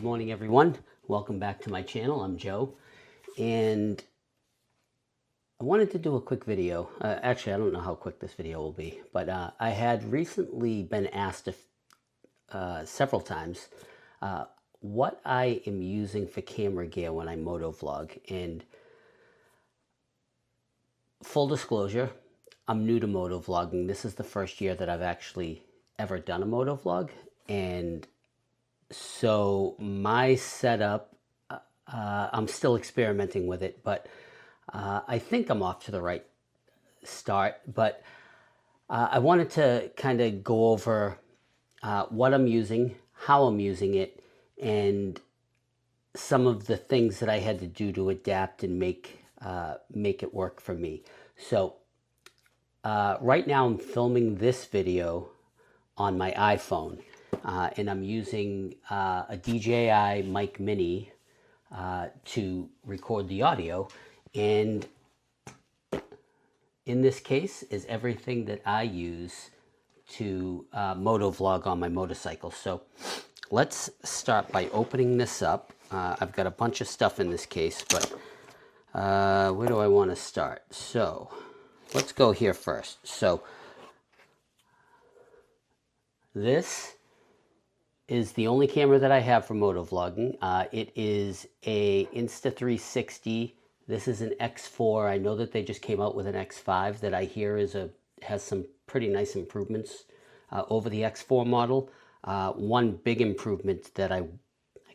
Good morning, everyone. Welcome back to my channel. I'm Joe, and I wanted to do a quick video. Actually, I don't know how quick this video will be, but I had recently been asked several times what I am using for camera gear when I motovlog. And full disclosure, I'm new to motovlogging. This is the first year that I've actually ever done a motovlog, and so my setup, I'm still experimenting with it, but I think I'm off to the right start. But I wanted to kind of go over what I'm using, how I'm using it, and some of the things that I had to do to adapt and make it work for me. So right now I'm filming this video on my iPhone. And I'm using a DJI Mic Mini to record the audio. And in this case is everything that I use to motovlog on my motorcycle. So let's start by opening this up. I've got a bunch of stuff in this case, but where do I want to start? So let's go here first. So this is the only camera that I have for motovlogging. It is a Insta360. This is an X4. I know that they just came out with an X5 that I hear has some pretty nice improvements over the X4 model. One big improvement that I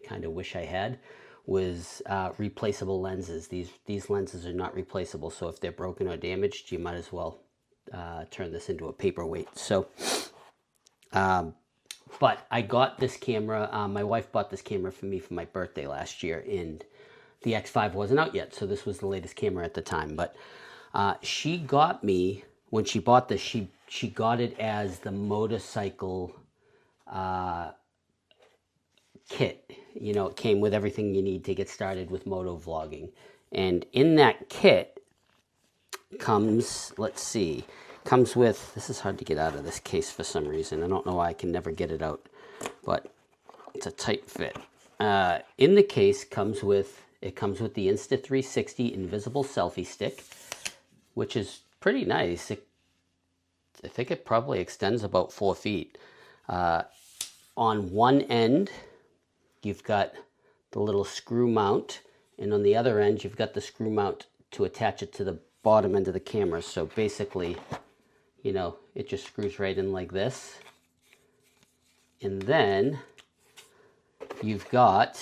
kind of wish I had was replaceable lenses. These lenses are not replaceable, so if they're broken or damaged, you might as well turn this into a paperweight. So but I got this camera, my wife bought this camera for me for my birthday last year, and the X5 wasn't out yet, so this was the latest camera at the time. But she got me, when she bought this, she got it as the motorcycle kit. You know, it came with everything you need to get started with motovlogging. And in that kit comes, let's see, comes with, this is hard to get out of this case for some reason. I don't know why I can never get it out, but it's a tight fit. In the case comes with the Insta360 invisible selfie stick, which is pretty nice. I think it probably extends about 4 feet. On one end, you've got the little screw mount, and on the other end, you've got the screw mount to attach it to the bottom end of the camera. So basically, you know, it just screws right in like this. And then you've got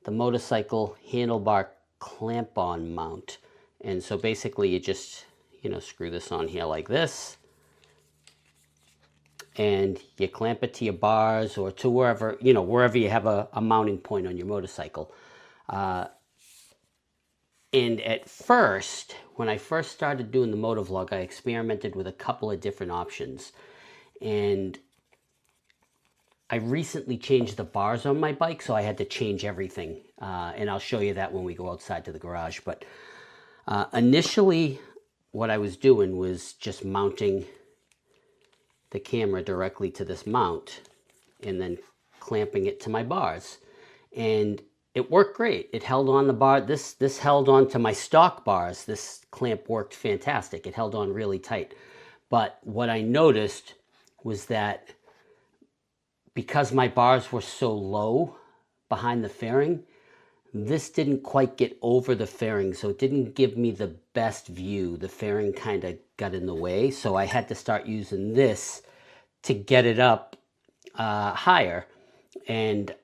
the motorcycle handlebar clamp-on mount. And so basically you just, you know, screw this on here like this, and you clamp it to your bars or to wherever, you know, wherever you have a mounting point on your motorcycle. And at first, when I first started doing the motovlog, I experimented with a couple of different options. And I recently changed the bars on my bike, so I had to change everything. And I'll show you that when we go outside to the garage. But initially, what I was doing was just mounting the camera directly to this mount and then clamping it to my bars. And it worked great. It held on the bar. This held on to my stock bars. This clamp worked fantastic. It held on really tight. But what I noticed was that because my bars were so low behind the fairing, this didn't quite get over the fairing, so it didn't give me the best view. The fairing kind of got in the way, so I had to start using this to get it up higher. And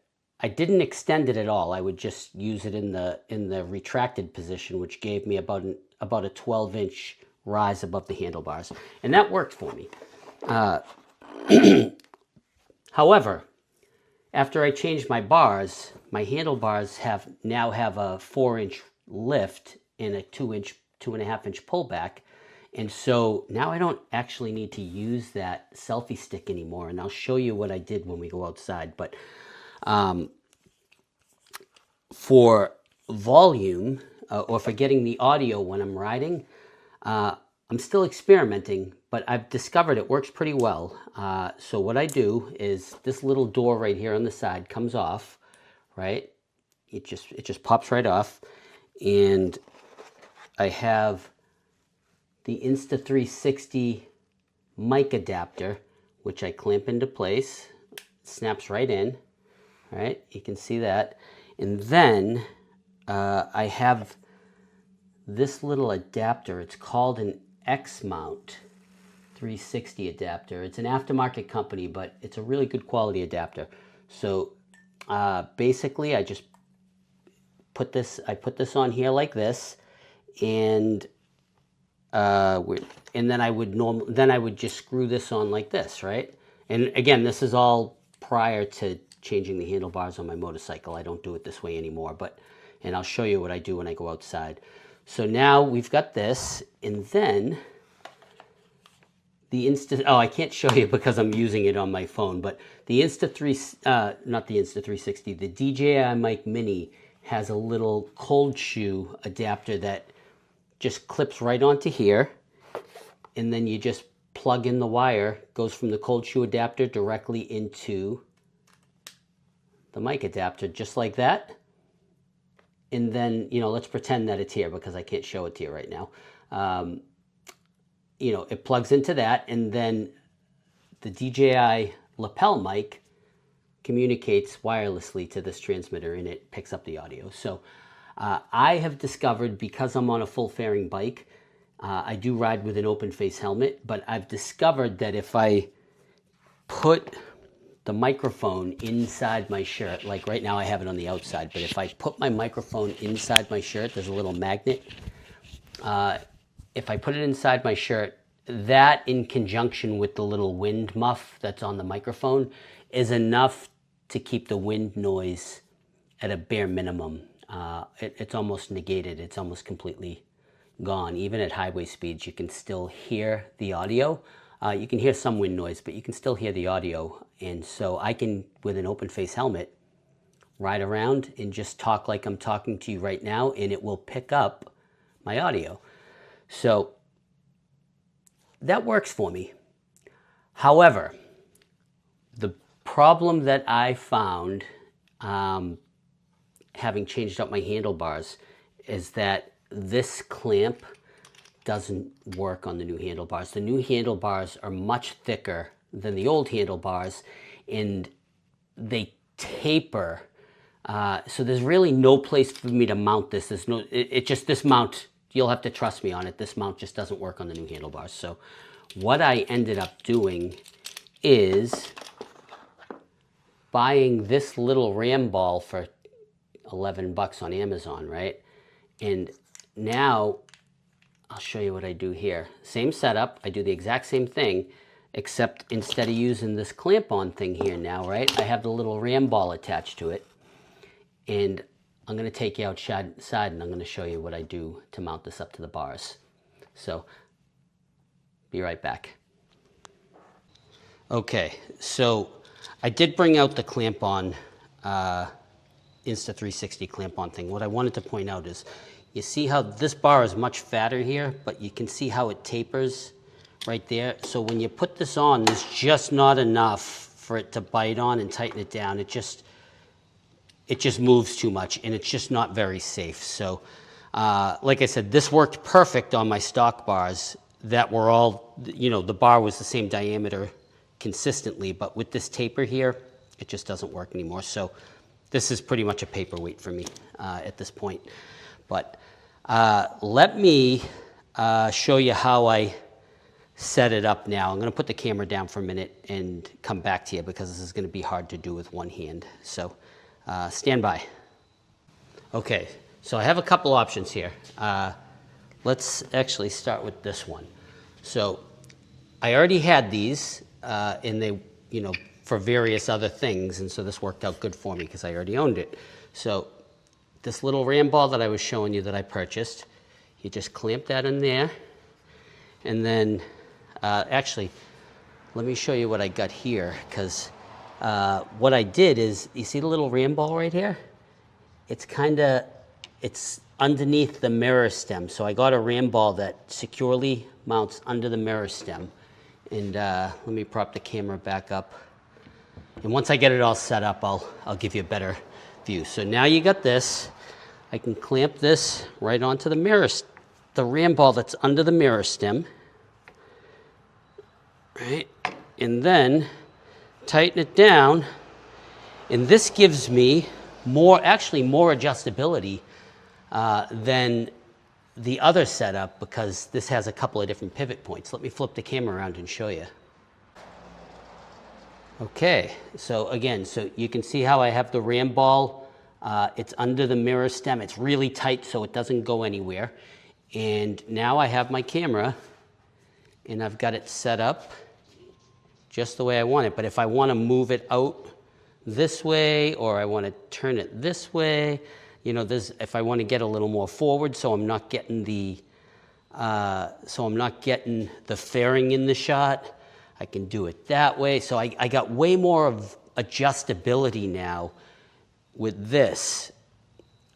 I didn't extend it at all. I would just use it in the retracted position, which gave me about a 12-inch rise above the handlebars, and that worked for me. However, after I changed my bars, my handlebars now have a 4-inch lift and a 2.5-inch pullback, and so now I don't actually need to use that selfie stick anymore. And I'll show you what I did when we go outside, but. For volume, or for getting the audio when I'm riding, I'm I'm still experimenting, but I've discovered it works pretty well. So what I do is this little door right here on the side comes off, right? It just pops right off, and I have the Insta360 mic adapter, which I clamp into place. It snaps right in, right? You can see that. And then I have this little adapter. It's called an X-Mount 360 adapter. It's an aftermarket company, but it's a really good quality adapter. So basically, I just put this on here like this, and then I would just screw this on like this, right? And again, this is all prior to changing the handlebars on my motorcycle. I don't do it this way anymore, and I'll show you what I do when I go outside. So now we've got this, and then the I can't show you because I'm using it on my phone, but the not the Insta360, the DJI Mic Mini has a little cold shoe adapter that just clips right onto here, and then you just plug in the wire, goes from the cold shoe adapter directly into the mic adapter, just like that. And then, let's pretend that it's here because I can't show it to you right now. It plugs into that, and then the DJI lapel mic communicates wirelessly to this transmitter, and it picks up the audio. So I have discovered, because I'm on a full fairing bike, I do ride with an open face helmet, but I've discovered that if I put the microphone inside my shirt, like right now I have it on the outside, but if I put my microphone inside my shirt, there's a little magnet. If I put it inside my shirt, that in conjunction with the little wind muff that's on the microphone is enough to keep the wind noise at a bare minimum. It's almost negated. It's almost completely gone. Even at highway speeds, you can still hear the audio. You can hear some wind noise, but you can still hear the audio. And so I can, with an open face helmet, ride around and just talk like I'm talking to you right now, and it will pick up my audio. So that works for me. However, the problem that I found having changed up my handlebars is that this clamp doesn't work on the new handlebars. The new handlebars are much thicker than the old handlebars, and they taper. So there's really no place for me to mount this. There's no, this mount, you'll have to trust me on it. This mount just doesn't work on the new handlebars. So what I ended up doing is buying this little ram ball for $11 on Amazon, right? And now I'll show you what I do here. Same setup. I do the exact same thing, except instead of using this clamp-on thing here now, right, I have the little ram ball attached to it. And I'm going to take you outside and I'm going to show you what I do to mount this up to the bars. So, be right back. Okay, so I did bring out the clamp-on, Insta360 clamp-on thing. What I wanted to point out is, you see how this bar is much fatter here, but you can see how it tapers right there. So when you put this on, there's just not enough for it to bite on and tighten it down. It just moves too much, and it's just not very safe. So like I said, this worked perfect on my stock bars that were all, the bar was the same diameter consistently, but with this taper here, it just doesn't work anymore. So this is pretty much a paperweight for me at this point. But let me show you how I set it up now. I'm going to put the camera down for a minute and come back to you because this is going to be hard to do with one hand. So stand by. Okay, so I have a couple options here. Let's actually start with this one. So I already had these, and they, for various other things, and so this worked out good for me because I already owned it. So this little ram ball that I was showing you that I purchased, you just clamp that in there, and then actually, let me show you what I got here, because what I did is, you see the little ram ball right here? It's kind of it's underneath the mirror stem. So I got a ram ball that securely mounts under the mirror stem. And let me prop the camera back up. And once I get it all set up, I'll give you a better view. So now you got this. I can clamp this right onto the mirror, the ram ball that's under the mirror stem. Right? And then tighten it down. And this gives me actually more adjustability than the other setup, because this has a couple of different pivot points. Let me flip the camera around and show you. Okay, so again, so you can see how I have the ram ball. It's under the mirror stem. It's really tight so it doesn't go anywhere. And now I have my camera and I've got it set up just the way I want it. But if I want to move it out this way, or I want to turn it this way, you know, if I want to get a little more forward, so I'm not getting the fairing in the shot, I can do it that way. So I got way more of adjustability now with this,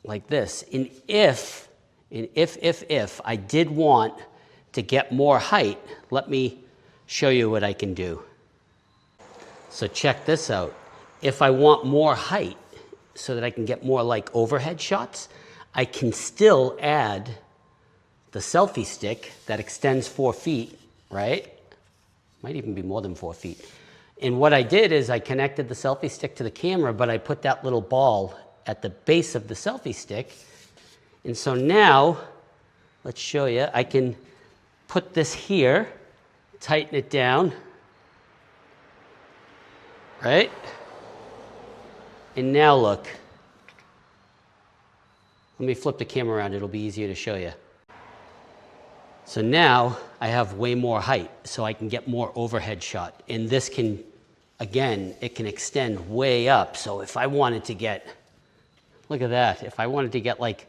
like this. And if I did want to get more height, let me show you what I can do. So check this out. If I want more height, so that I can get more like overhead shots, I can still add the selfie stick that extends 4 feet, right? Might even be more than 4 feet. And what I did is I connected the selfie stick to the camera, but I put that little ball at the base of the selfie stick. And so now, let's show you, I can put this here, tighten it down, right? And now look, let me flip the camera around, it'll be easier to show you. So now I have way more height, so I can get more overhead shot. And this can, again, it can extend way up. So if I wanted to get, look at that, if I wanted to get like,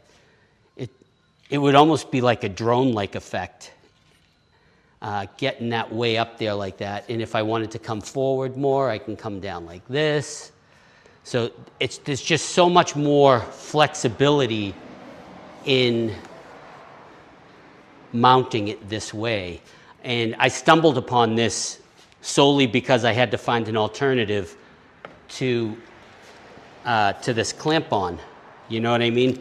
it would almost be like a drone-like effect, getting that way up there like that. And if I wanted to come forward more, I can come down like this. So there's just so much more flexibility in mounting it this way. And I stumbled upon this solely because I had to find an alternative to this clamp-on. You know what I mean?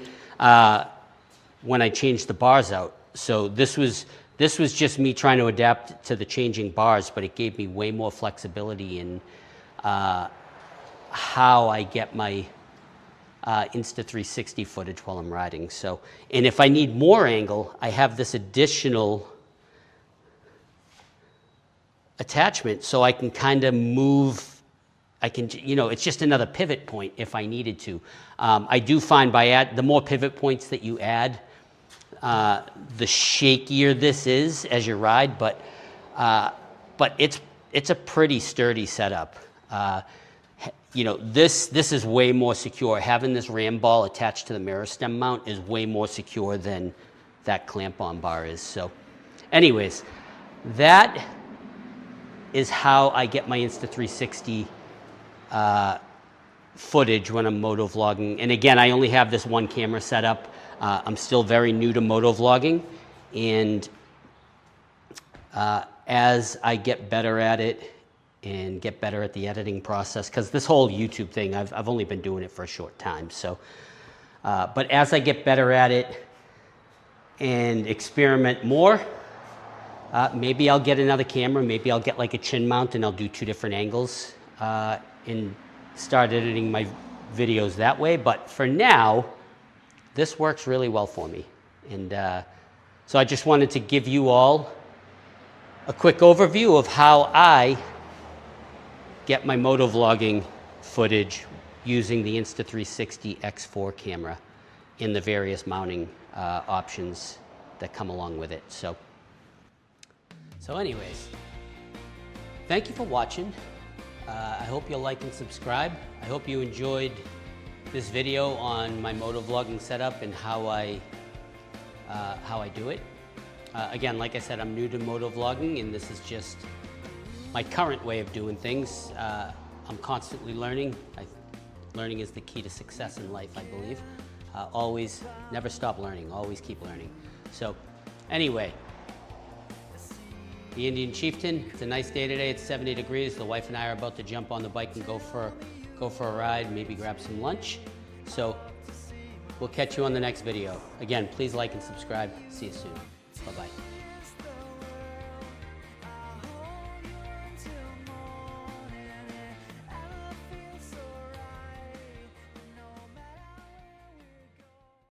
When I changed the bars out. So this was just me trying to adapt to the changing bars, but it gave me way more flexibility in how I get my Insta360 footage while I'm riding. So, and if I need more angle, I have this additional attachment, so I can kind of move. I can, you know, it's just another pivot point if I needed to. I do find the more pivot points that you add, the shakier this is as you ride. But it's a pretty sturdy setup. You know, this is way more secure. Having this ram ball attached to the mirror stem mount is way more secure than that clamp-on bar is. So anyways, that is how I get my Insta360 footage when I'm motovlogging. And again, I only have this one camera set up. I'm still very new to motovlogging, and as I get better at it and get better at the editing process, because this whole YouTube thing, I've only been doing it for a short time. So, but as I get better at it and experiment more, maybe I'll get another camera. Maybe I'll get like a chin mount and I'll do 2 different angles and start editing my videos that way. But for now, this works really well for me. And so I just wanted to give you all a quick overview of how I get my motovlogging footage using the Insta360 X4 camera in the various mounting options that come along with it. So anyways, thank you for watching. I hope you'll like and subscribe. I hope you enjoyed this video on my motovlogging setup and how I do it. Again, like I said, I'm new to motovlogging, and this is just my current way of doing things. I'm constantly learning. Learning is the key to success in life, I believe. Always, never stop learning, always keep learning. So anyway, the Indian Chieftain, it's a nice day today, it's 70 degrees. The wife and I are about to jump on the bike and go for a ride, maybe grab some lunch. So we'll catch you on the next video. Again, please like and subscribe. See you soon. Bye-bye.